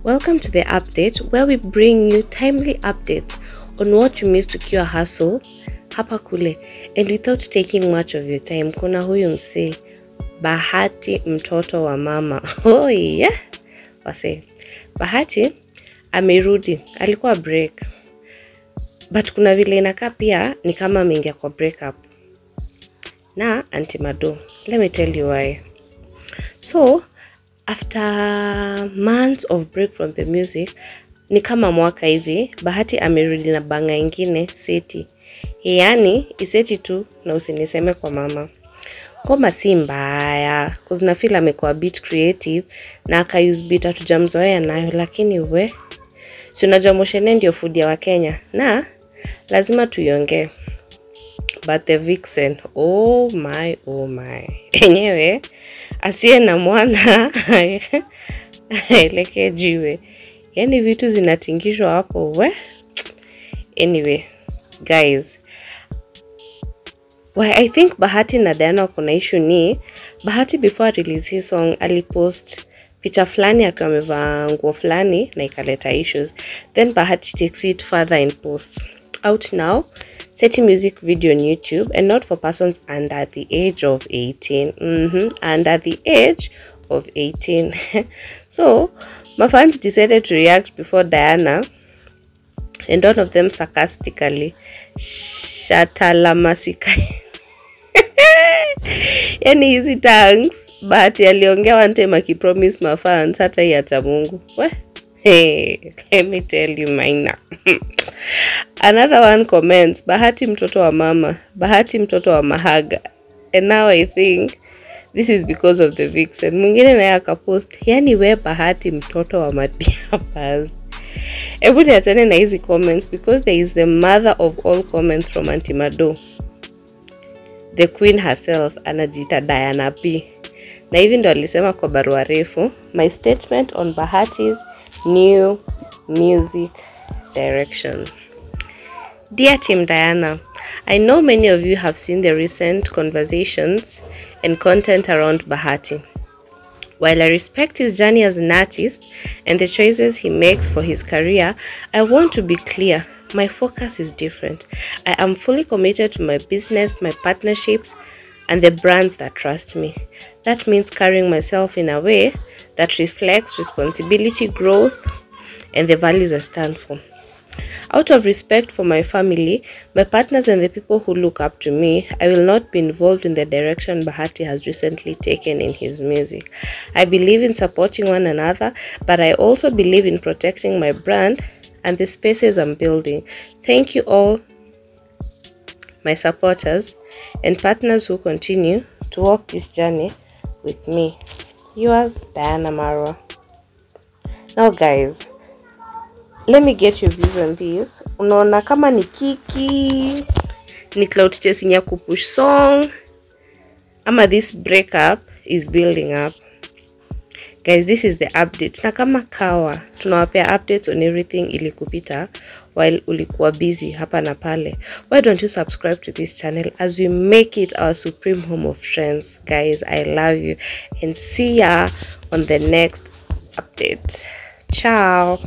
Welcome to the update where we bring you timely updates on what you missed to cure hustle hapa kule and without taking much of your time. Kuna huyu msee Bahati mtoto wa mama. Oh yeah. Wase. Bahati amerudi. Alikuwa break. But kuna vile inakaa pia ni kama ameingia kwa breakup na Auntie Mado. Let me tell you why. So after months of break from the music, ni kama mwaka hivi, Bahati amerudi na banga ingine seti. Yani, iseti tu na usiniseme kwa mama. Ngoma si mbaya, cause na feel amekuwa bit creative na aka use beat hatujamzoea nayo, lakini we si unajua moshene ndio food ya Wakenya na lazima tuiongee. But the vixen, oh my. Enyewe, asiye na mwana, eleke jiwe. Yani vitu zinatingishwa hapo, we. Anyway, guys. Why I think Bahati na Diana kuna issue ni, Bahati before release his song, alipost picha flani akiwa amevaa nguo flani na ikaleta issues. Then Bahati takes it further and posts. Out now, Seti music video on YouTube and not for persons under the age of 18. Under the age of 18. So, my fans decided to react before Diana and one of them sarcastically shatalamasika. Yani hizi thanks, but aliongea one time akipromise my fans hata hii hata Mungu. Hey, let me tell you mine. Another one comments, Bahati mtoto wa mama, Bahati mtoto wa mahaga. And now I think this is because of the vixen. Mwingine naye akapost, yani we Bahati mtoto wa madiapas. Ebu niachane na hizi comments because there is the mother of all comments from Auntie Mado. The queen herself, anajiita Diana P. Na hivi ndo alisema kwa barua refu, my statement on Bahati's new music direction. Dear Team Diana, I know many of you have seen the recent conversations and content around Bahati. While I respect his journey as an artist and the choices he makes for his career, I want to be clear. My focus is different. I am fully committed to my business, my partnerships, and the brands that trust me. That means carrying myself in a way that reflects responsibility, growth, and the values I stand for. Out of respect for my family, my partners, and the people who look up to me, I will not be involved in the direction Bahati has recently taken in his music. I believe in supporting one another, but I also believe in protecting my brand and the spaces I'm building. Thank you all, my supporters and partners who continue to walk this journey with me. Yours, Diana Marwa. Now guys, let me get your views on this. Unaona kama ni kiki, ni cloud chasing ya kupush song, ama this breakup is building up. Guys, this is the update. Na kama kawa, tunawapea updates on everything ili kupita while ulikuwa busy hapa na pale. Why don't you subscribe to this channel as we make it our supreme home of trends? Guys, I love you and see ya on the next update. Ciao.